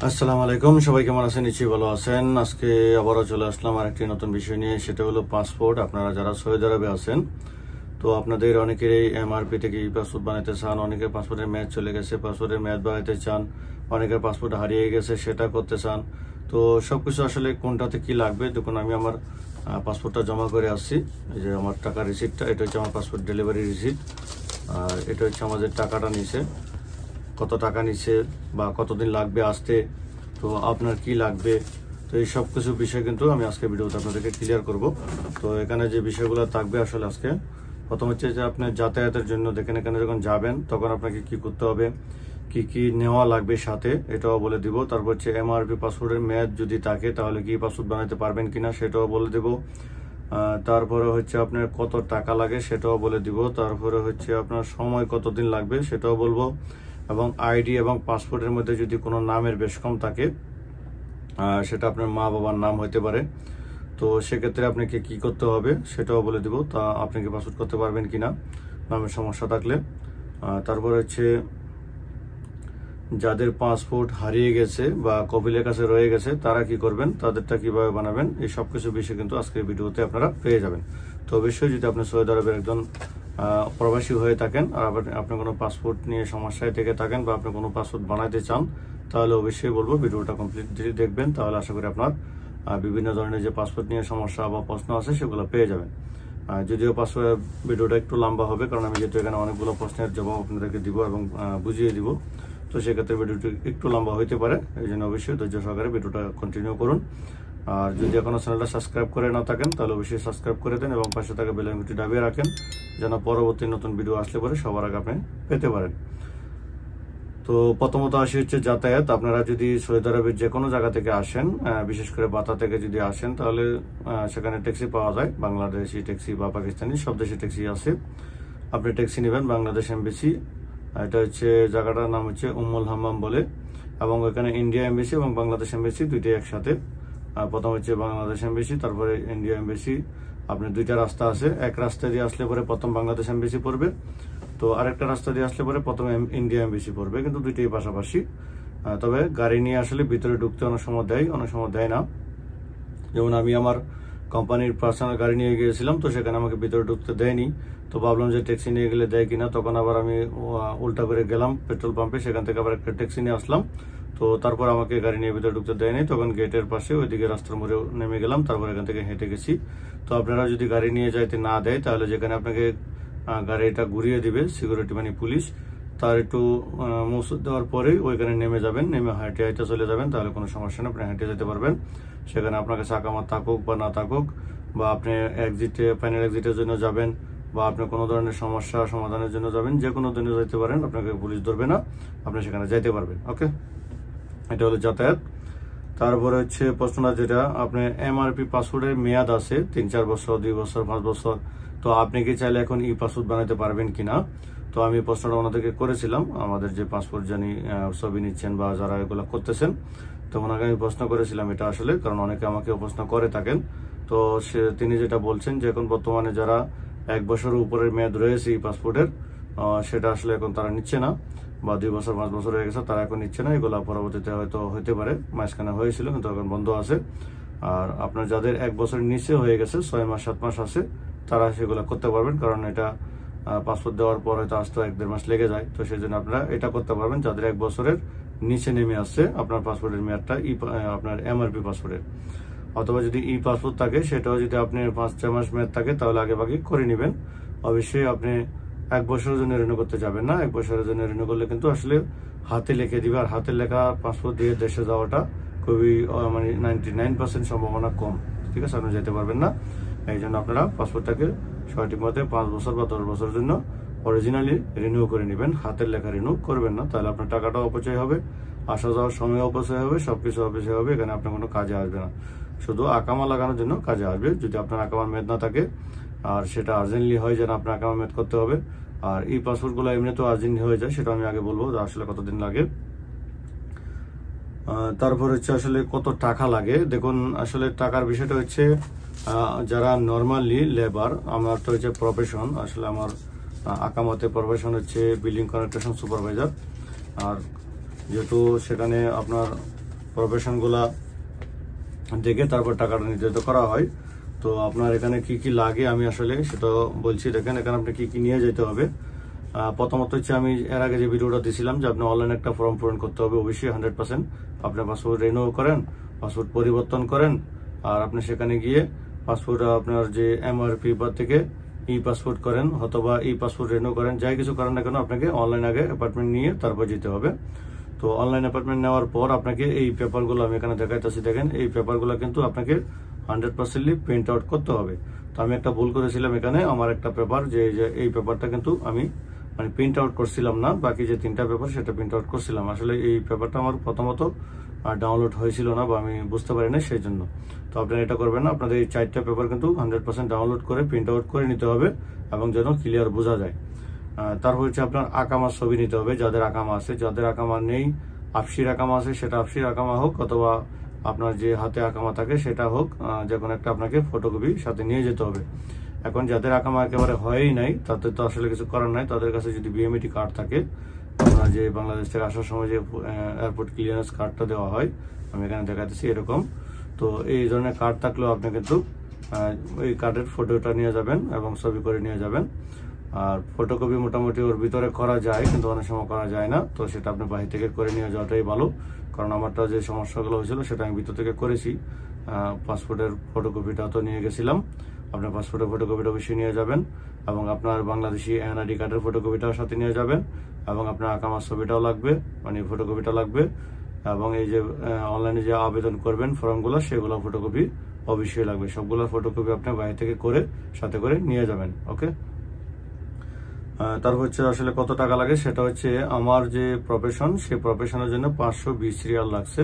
আসসালামু আলাইকুম, সবাই কেমন আছেন? নিশ্চয়ই ভালো আছেন। আজকে আবারও চলে আসলাম আরেকটি নতুন বিষয় নিয়ে, সেটা হলো পাসপোর্ট। আপনারা যারা সৌদি আরবে আছেন, তো আপনাদের অনেকেরই এমআরপি থেকে ই পাসপোর্ট বানাতে চান, অনেকের পাসপোর্টের মেয়াদ চলে গেছে, পাসপোর্টের মেয়াদ বাড়াতে চান, অনেকের পাসপোর্ট হারিয়ে গেছে, সেটা করতে চান। তো সবকিছু আসলে কোনটাতে কি লাগবে, দেখুন আমি আমার পাসপোর্টটা জমা করে আসছি। এই যে আমার টাকার রিসিপ্টটা, এটা হচ্ছে আমার পাসপোর্ট ডেলিভারি রিসিপ্ট। আর এটা হচ্ছে আমাদের টাকাটা নিছে, কত টাকা নিচ্ছে বা কতদিন লাগবে আসতে, তো আপনার কি লাগবে, তো এই সব কিছু বিষয় কিন্তু আমি আজকে ভিডিওতে আপনাদেরকে ক্লিয়ার করব। তো এখানে যে বিষয়গুলো থাকবে আসলে আজকে, প্রথম হচ্ছে যে আপনার যাতায়াতের জন্য দেখেন, এখানে যখন যাবেন তখন আপনাকে কি করতে হবে, কি কি নেওয়া লাগবে সাথে, এটাও বলে দিব। তারপর হচ্ছে এমআরপি পাসপোর্টের মেয়াদ যদি থাকে তাহলে কি পাসপোর্ট বানাতে পারবেন কিনা সেটাও বলে দেব। তারপরে হচ্ছে আপনার কত টাকা লাগে সেটাও বলে দিব। তারপরে হচ্ছে আপনার সময় কতদিন লাগবে সেটাও বলবো। এবং আইডি এবং পাসপোর্টের মধ্যে যদি কোনো নামের বেশ কম থাকে, সেটা আপনার মা বাবার নাম হতে পারে, তো সেক্ষেত্রে আপনাকে কি করতে হবে সেটাও বলে দিব। তা আপনি কি পাসপোর্ট করতে পারবেন কিনা নামের সমস্যা থাকলে। তারপর হচ্ছে যাদের পাসপোর্ট হারিয়ে গেছে বা কপিলের কাছে রয়ে গেছে তারা কি করবেন, তাদেরটা কিভাবে বানাবেন, এই সব কিছু বিষয় কিন্তু আজকের ভিডিওতে আপনারা পেয়ে যাবেন। তো অবশ্যই যদি আপনি সৌদি আরবের একজন প্রবাসী হয়ে থাকেন আর আপনি কোনো পাসপোর্ট নিয়ে সমস্যায় থেকে থাকেন বা আপনি কোনো পাসপোর্ট বানাতে চান, তাহলে অবশ্যই বলবো ভিডিওটা কমপ্লিটলি দেখবেন। তাহলে আশা করি আপনার বিভিন্ন ধরনের যে পাসপোর্ট নিয়ে সমস্যা বা প্রশ্ন আছে সেগুলো পেয়ে যাবেন। যদিও পাসপোর্ট ভিডিওটা একটু লম্বা হবে, কারণ আমি যেহেতু এখানে অনেকগুলো প্রশ্নের জবাব আপনাদেরকে দিব এবং বুঝিয়ে দিব, তো সেক্ষেত্রে ভিডিওটি একটু লম্বা হইতে পারে। এই জন্য অবশ্যই ধৈর্য সহকারে ভিডিওটা কন্টিনিউ করুন। আর যদি এখনো চ্যানেলটা সাবস্ক্রাইব করে না থাকেন তাহলে অবশ্যই সাবস্ক্রাইব করে দেন এবং পাশে থাকা বেল আইকনটি দাবিয়ে রাখেন, যেন পরবর্তী নতুন ভিডিও আসলে পরে সবার আগে আপনি পেতে পারেন। তো প্রথমত আসি হচ্ছে যাতায়াত। আপনারা যদি সৌদি আরবের যে কোনো জায়গা থেকে আসেন, বিশেষ করে বাতা থেকে যদি আসেন, তাহলে সেখানে ট্যাক্সি পাওয়া যায়, বাংলাদেশি ট্যাক্সি বা পাকিস্তানি, সব দেশি ট্যাক্সি আছে। আপনি ট্যাক্সি নেবেন বাংলাদেশ এমবেসি, এটা হচ্ছে জায়গাটার নাম হচ্ছে উম্মুল হাম্মাম বলে, এবং এখানে ইন্ডিয়া এমবেসি এবং বাংলাদেশ এমবেসি দুইটাই একসাথে। প্রথম হচ্ছে বাংলাদেশ এমবেসি, তারপরে ইন্ডিয়া এমবেসি। আপনার দুইটা রাস্তা আছে, এক রাস্তা দিয়ে আসলে পরে প্রথম বাংলাদেশ এমবেসি পড়বে, তো আরেকটা রাস্তা দিয়ে আসলে পরে প্রথম ইন্ডিয়া এমবেসি পড়বে, কিন্তু দুইটাই পাশাপাশি। তবে গাড়ি নিয়ে আসলে ভিতরে ঢুকতে অনেক সময় দেয়, অনেক সময় দেয় না। যেমন আমি আমার কোম্পানির পার্সোনাল গাড়ি নিয়ে গিয়েছিলাম, তো সেখানে আমাকে ভিতরে ঢুকতে দেয়নি, তো ভাবলাম যে ট্যাক্সি নিয়ে গেলে দেয় কিনা। তখন আবার আমি উল্টা করে গেলাম পেট্রোল পাম্পে, সেখান থেকে আবার একটা ট্যাক্সি নিয়ে আসলাম, তো তারপর আমাকে গাড়ি নিয়ে ভিতরে ঢুকতে দেয়নি। তখন গেটের পাশে ওইদিকে রাস্তার মোড়ে নেমে গেলাম, তারপর এখান থেকে হেঁটে গেছি। তো আপনারা যদি গাড়ি নিয়ে যাইতে না দেয়, তাহলে যেখানে আপনাকে গাড়িটা ঘুরিয়ে দিবে সিকিউরিটি মানে পুলিশ, তার একটু মৌসুদ দেওয়ার পরেই ওইখানে নেমে যাবেন, নেমে হাঁটে হাঁটে চলে যাবেন, তাহলে কোনো সমস্যা নেই, আপনি হেঁটে যেতে পারবেন। সেখানে আপনার কাছে আকামা থাকুক বা না থাকুক, বা আপনি ফাইনাল এক্সিটের জন্য যাবেন, বা আপনি কোনো ধরনের সমস্যা সমাধানের জন্য যাবেন, যে কোনো দিনে যেতে পারেন, আপনাকে পুলিশ ধরবে না, আপনি সেখানে যাইতে পারবেন। ওকে, এটা হলো যাতায়াত। তারপরে হচ্ছে প্রশ্নটা যেটা, আপনার এমআরপি পাসপোর্টের মেয়াদ আছে 3-4 বছর, 2 বছর, 5 বছর, তো আপনি কি চাইলে এখন ই পাসপোর্ট বানাতে পারবেন কিনা। তো আমি প্রশ্নটা ওনাদেরকে করেছিলাম, আমাদের যে পাসপোর্ট জানি ছবি নিচ্ছেন বা যারা এগুলো করতেছেন, তো ওনাকে আমি প্রশ্ন করেছিলাম এটা আসলে, কারণ অনেকে আমাকে প্রশ্ন করে থাকেন। তো তিনি যেটা বলছেন যে এখন বর্তমানে যারা 1 বছরের উপরের মেয়াদ রয়েছে এই পাসপোর্টের, সেটা আসলে এখন তারা নিচ্ছে না, বা 2 বছর 5 বছর হয়ে গেছে তারা এখন নিচ্ছে না। এগুলো পরবর্তীতে হয়তো হতে পারে, মাঝখানে হয়েছিল কিন্তু এখন বন্ধ আছে। আর আপনার যাদের 1 বছরের নিচে হয়ে গেছে, 6 মাস 7 মাস আছে, তারা সেগুলো করতে পারবেন, কারণ এটা পাসপোর্ট দেওয়ার পর হয়তো আসতে 1-1.5 মাস লেগে যায়, তো সেই জন্য আপনারা এটা করতে পারবেন যাদের 1 বছরের নিচে নেমে আসছে আপনার পাসপোর্টের মেয়াদটা, আপনার এমআরপি পাসপোর্টের। অথবা যদি ই পাসপোর্ট থাকে, সেটাও যদি আপনি 5-6 মাস মেয়াদ থাকে, তাহলে আগে ভাগে করে নেবেন। অবশ্যই আপনি 1 বছরের জন্য রিনিউ করতে যাবেন না। 1 বছরের জন্য রিনিউ করলে কিন্তু আসলে হাতে লিখে দিবে, আর হাতের লেখা পাসপোর্ট দিয়ে দেশে যাওয়াটা খুবই মানে 99% সম্ভাবনা কম, ঠিক আছে, আপনি যেতে পারবেন না। এই জন্য আপনারা পাসপোর্টটাকে সঠিক মতে 5 বছর বা 10 বছরের জন্য অরিজিনালি রিনিউ করে নেবেন, হাতের লেখা রিনিউ করবেন না, তাহলে আপনার টাকাটাও অপচয় হবে, আসা যাওয়ার সময় অপচয় হবে, সবকিছু অপচয় হবে, এখানে আপনার কোনো কাজে আসবে না, শুধু আকামা লাগানোর জন্য কাজে আসবে যদি আপনার আকামার মেয়াদ না থাকে, আর সেটা আর্জেন্টলি হয় যেন আপনার আকামা মেয়াদ করতে হবে। আর এই পাসপোর্টগুলো এমনিতেও আর্জেন্ট হয়ে যায়, সেটা আমি আগে বলবো আসলে কতদিন লাগে। তারপর হচ্ছে আসলে কত টাকা লাগে। দেখুন আসলে টাকার বিষয়টা হচ্ছে, যারা নর্মালি লেবার, আমার তো হচ্ছে প্রফেশন, আসলে আমার আকামাতে প্রফেশন হচ্ছে বিল্ডিং কনস্ট্রাকশন সুপারভাইজার। আর যেহেতু সেখানে আপনার প্রফেশনগুলা দেখে তারপর টাকাটা নির্ধারিত করা হয়। তো আপনার এখানে কি কি লাগে আমি আসলে সেটা বলছি। দেখেন এখানে আপনি কি কি নিয়ে যেতে হবে। প্রথমত হচ্ছে আমি এর আগে যে ভিডিওটা দিয়েছিলাম যে আপনি অনলাইনে একটা ফর্ম পূরণ করতে হবে অবশ্যই 100%। আপনি পাসপোর্ট রিনিউ করেন, পাসপোর্ট পরিবর্তন করেন, আর আপনি সেখানে গিয়ে পাসপোর্ট আপনার যে এমআরপি থেকে ই পাসপোর্ট করেন অথবা ই পাসপোর্ট রিনিউ করেন, যাই কিছু করেন না কেন আপনাকে অনলাইন আগে অ্যাপয়েন্টমেন্ট নিয়ে তারপর যেতে হবে। তো অনলাইন অ্যাপয়েন্টমেন্ট নেওয়ার পর আপনাকে এই পেপারগুলো আমি এখানে দেখাইতেছি। দেখেন এই পেপারগুলো কিন্তু আপনাকে 100% প্রিন্ট আউট করতে হবে। তো আমি একটা ভুল করেছিলাম, এখানে আমার একটা পেপার যে এই পেপারটা কিন্তু আমি মানে প্রিন্ট আউট করছিলাম না, বাকি যে 3টা পেপার সেটা প্রিন্ট আউট করছিলাম। আসলে এই পেপারটা আমার প্রথমত ডাউনলোড হয়েছিল না বা আমি বুঝতে পারি না, সেই জন্য। তো আপনারা এটা করবেন না, আপনাদের এই 4টা পেপার কিন্তু 100% ডাউনলোড করে প্রিন্ট আউট করে নিতে হবে এবং যেন ক্লিয়ার বোঝা যায়। তারপর হচ্ছে আপনার আকামার ছবি নিতে হবে, যাদের আকামা আছে। যাদের আকামা নেই, আফসির আকামা আছে, সেটা আফসির আকামা হোক অথবা আপনার যে হাতে আকামা থাকে সেটা হোক, যে কোনো একটা আপনাকে ফটোকপি সাথে নিয়ে যেতে হবে। এখন যাদের আকামা একেবারে হয়ই নাই তাদের তো আসলে কিছু করার নাই। তাদের কাছে যদি বিএমইটি কার্ড থাকে, আপনার যে বাংলাদেশ থেকে আসার সময় যে এয়ারপোর্ট ক্লিয়ারেন্স কার্ডটা দেওয়া হয়, আমি এখানে দেখাতেছি এরকম। তো এই ধরনের কার্ড থাকলেও আপনি কিন্তু ওই কার্ডের ফটোটা নিয়ে যাবেন এবং ছবি করে নিয়ে যাবেন। আর ফটোকপি মোটামুটি ওর ভিতরে করা যায়, কিন্তু অনেক সময় করা যায় না। তো সেটা আপনি বাহির থেকে করে নিয়ে যাওয়াটাই ভালো, কারণ আমারটা যে সমস্যাগুলো হয়েছিল সেটা আমি ভিতর থেকে করেছি। পাসপোর্টের ফটোকপিটা তো নিয়ে গেছিলাম, আপনার পাসপোর্টের ফটোকপিটা অবশ্যই নিয়ে যাবেন এবং আপনার বাংলাদেশি এনআইডি কার্ডের ফটোকপিটাও সাথে নিয়ে যাবেন এবং আপনার আকামার ছবিটাও লাগবে, মানে ফটোকপিটা লাগবে। এবং এই যে অনলাইনে যে আবেদন করবেন ফর্মগুলো, সেগুলো ফটোকপি অবশ্যই লাগবে। সবগুলো ফটোকপি আপনি বাইরে থেকে করে সাথে করে নিয়ে যাবেন। ওকে, তারপর হচ্ছে আসলে কত টাকা লাগে সেটা হচ্ছে আমার যে প্রফেশন, সেই প্রফেশনের জন্য 520 রিয়াল লাগছে।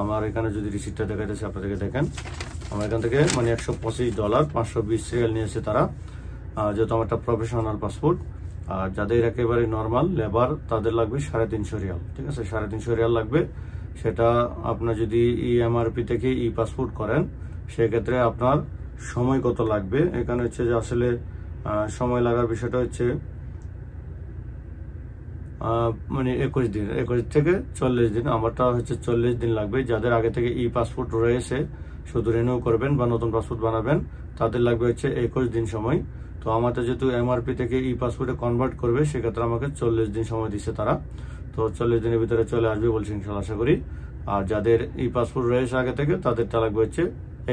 আমার এখানে যদি রিসিপ্টটা দেখাইতেছে আপনাদেরকে, দেখেন আমার এখান থেকে মানে $125 520 রিয়াল নিয়েছে তারা, যেহেতু আমার একটা প্রফেশনাল পাসপোর্ট। আর যাদের একেবারে নর্মাল লেবার তাদের লাগবে 350 রিয়াল। ঠিক আছে, 350 রিয়াল লাগবে। সেটা আপনার যদি এমআরপি থেকে ই পাসপোর্ট করেন সেক্ষেত্রে আপনার সময় কত লাগবে এখানে হচ্ছে যে আসলে সময় লাগার বিষয়টা হচ্ছে মানে 21 দিন, 21 থেকে 40 দিন। আমারটা হচ্ছে 40 দিন লাগবে। যাদের আগে থেকে ই পাসপোর্ট রয়েছে, শুধু রিনিউ করবেন বা নতুন পাসপোর্ট বানাবেন, তাদের লাগবে হচ্ছে 21 দিন সময়। তো আমাদের যেহেতু এমআরপি থেকে ই পাসপোর্টে কনভার্ট করবে, সেক্ষেত্রে আমাকে 40 দিন সময় দিচ্ছে তারা। তো 40 দিনের ভিতরে চলে আসবে বলছি ইনশাল্লাহ, আশা করি। আর যাদের ই পাসপোর্ট রয়েছে আগে থেকে, তাদেরটা লাগবে হচ্ছে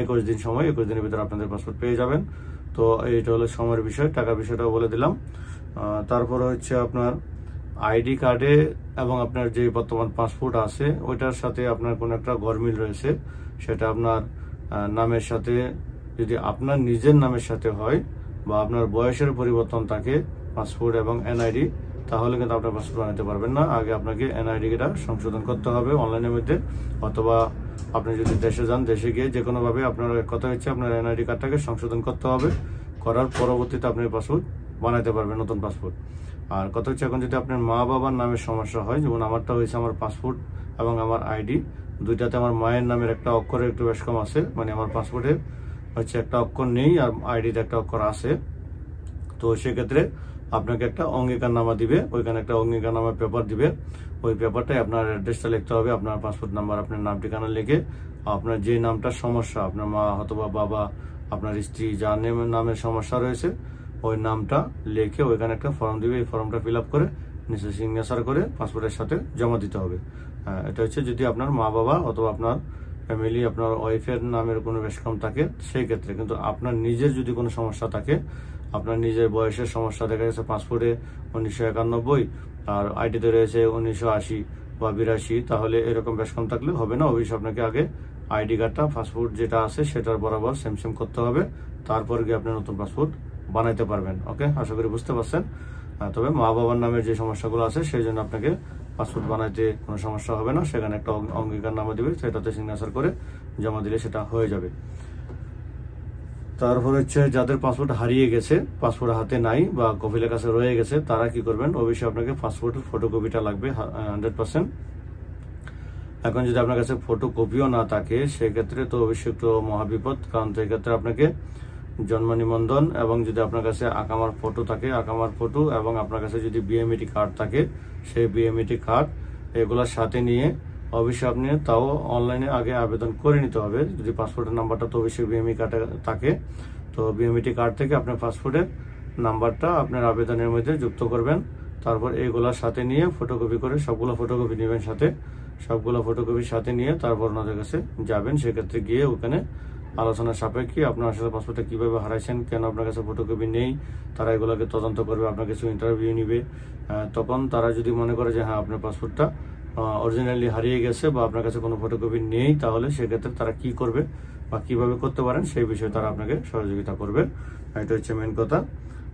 21 দিন সময়। 21 দিনের ভিতরে আপনাদের পাসপোর্ট পেয়ে যাবেন। তো এইটা হলো সময়ের বিষয়। টাকার বিষয়টাও বলে দিলাম। তারপরে হচ্ছে আপনার আইডি কার্ডে এবং আপনার যে বর্তমান পাসপোর্ট আছে ওইটার সাথে আপনার কোনো একটা গরমিল রয়েছে, সেটা আপনার নামের সাথে যদি আপনার নিজের নামের সাথে হয় বা আপনার বয়সের পরিবর্তন থাকে পাসপোর্ট এবং এনআইডি, তাহলে কিন্তু আপনার পাসপোর্ট বানাতে পারবেন না। আগে আপনাকে এনআইডিটা সংশোধন করতে হবে অনলাইনের মধ্যে, অথবা আপনি যদি দেশে যান, দেশে গিয়ে যে কোনোভাবে আপনার কথা হচ্ছে আপনার এনআইডি কার্ডটাকে সংশোধন করতে হবে। করার পরবর্তীতে আপনি পাসপোর্ট বানাতে পারবেন, নতুন পাসপোর্ট। আর কথা হচ্ছে এখন যদি আপনার মা বাবার নামের সমস্যা হয়, যেমন আমারটা হয়েছে আমার পাসপোর্ট এবং আমার আইডি দুইটাতে আমার মায়ের নামের একটা অক্ষরের একটু বেশ কম আছে, মানে আমার পাসপোর্টে হচ্ছে একটা অক্ষর নেই আর আইডিতে একটা অক্ষর আছে। তো সেক্ষেত্রে আপনাকে একটা অঙ্গীকারনামা দিবে, ওইখানে একটা অঙ্গীকারনামা পেপার দিবে। ওই পেপারটায় আপনার অ্যাড্রেসটা লিখতে হবে, আপনার পাসপোর্ট নাম্বার, আপনার নাম ঠিকানা লিখে আপনার যে নামটার সমস্যা, আপনার মা অথবা বাবা, আপনার স্ত্রী যার নামের সমস্যা রয়েছে ওই নামটা লিখে ওইখানে একটা ফর্ম দিবে। এই ফর্মটা ফিল আপ করে নিচে সিগনেচার করে পাসপোর্টের সাথে জমা দিতে হবে। এটা হচ্ছে যদি আপনার মা বাবা অথবা আপনার ফ্যামিলি, আপনার ওয়াইফের নামের কোনো বেশ কম থাকে সেই ক্ষেত্রে। কিন্তু আপনার নিজের যদি কোনো সমস্যা থাকে, আপনার নিজের বয়সের সমস্যা দেখা গেছে পাসপোর্টে 1991 আর আইডিতে রয়েছে 1980 বা 82, তাহলে এরকম বেশ কম থাকলে হবে না। অবশ্যই আপনাকে আগে আইডি কার্ডটা পাসপোর্ট যেটা আছে সেটার বরাবর সেম সেম করতে হবে, তারপর গিয়ে আপনি নতুন পাসপোর্ট বানাইতে পারবেন। ওকে, আশা করি বুঝতে পারছেন। তবে মা বাবার নামের যে সমস্যাগুলো আছে সেই জন্য আপনাকে পাসপোর্ট বানাইতে কোনো সমস্যা হবে না। সেখানে একটা অঙ্গীকারনামা দিবে, সেটাতে সিগনেচার করে জমা দিলে সেটা হয়ে যাবে। তারপর হচ্ছে যাদের পাসপোর্ট হারিয়ে গেছে, পাসপোর্ট হাতে নাই বা কপিলের কাছে রয়ে গেছে, তারা কি করবেন, অবশ্যই আপনাকে পাসপোর্টের ফটোকপিটা লাগবে 100%। এখন যদি আপনার কাছে ফটোকপিও না থাকে সেক্ষেত্রে তো অবশ্যই একটু মহাবিপদ, কারণ সেক্ষেত্রে আপনাকে জন্ম নিবন্ধন এবং যদি আপনার কাছে আকামার ফটো থাকে, আকামার ফটো এবং আপনার কাছে যদি বিএমইটি কার্ড থাকে সেই বিএমইটি কার্ড, এগুলোর সাথে নিয়ে অবশ্যই আপনি তাও অনলাইনে আগে আবেদন করে নিতে হবে। যদি পাসপোর্টের নাম্বারটা তো অবশ্যই বিএমই কার্ডে থাকে, তো বিএমইটি কার্ড থেকে আপনার পাসপোর্টের নাম্বারটা আপনার আবেদনের মধ্যে যুক্ত করবেন। তারপর এইগুলার সাথে নিয়ে ফটোকপি করে সবগুলো ফটোকপি নেবেন সাথে, সবগুলো ফটোকপির সাথে নিয়ে তারপর ওনাদের কাছে যাবেন। সেক্ষেত্রে গিয়ে ওখানে আলোচনা সাপেক্ষে আপনার আসলে পাসপোর্টটা কিভাবে হারাইছেন, কেন আপনার কাছে ফটোকপি নেই, তারা এগুলোকে তদন্ত করবে, আপনার কাছে ইন্টারভিউ নিবে। তখন তারা যদি মনে করে যে হ্যাঁ আপনার পাসপোর্টটা অরিজিনালি হারিয়ে গেছে বা আপনার কাছে কোনো ফটোকপি নেই, তাহলে সেক্ষেত্রে তারা কি করবে বা কিভাবে করতে পারেন সেই বিষয়ে তারা আপনাকে সহযোগিতা করবে। এটা হচ্ছে মেন কথা।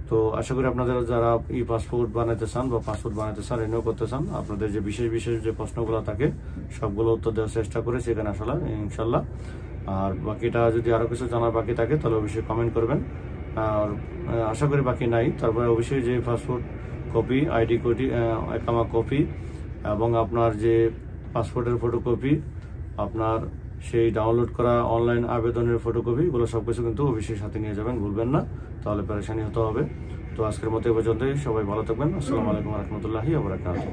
তো আশা করি আপনাদের যারা ই পাসপোর্ট বানাতে চান বা পাসপোর্ট বানাতে চান, রিনিউ করতে চান, আপনাদের যে বিশেষ বিশেষ যে প্রশ্নগুলো থাকে সবগুলো উত্তর দেওয়ার চেষ্টা করে সেখানে আসলে ইনশাল্লাহ। আর বাকিটা যদি আরো কিছু জানার বাকি থাকে তাহলে অবশ্যই কমেন্ট করবেন। আর আশা করি বাকি নাই। তারপরে অবশ্যই যে পাসপোর্ট কপি, আইডি কপি, একামা কপি এবং আপনার যে পাসপোর্টের ফটোকপি, আপনার সেই ডাউনলোড করা অনলাইন আবেদনের ফটোকপি, এগুলো সবকিছু কিন্তু অবশ্যই সাথে নিয়ে যাবেন, ভুলবেন না, তাহলে পেরেশানি হতে হবে। তো আজকের মতো এই পর্যন্তই। সবাই ভালো থাকবেন। আসসালামু আলাইকুম রহমতুল্লাহি ওয়া বারাকাতুহু।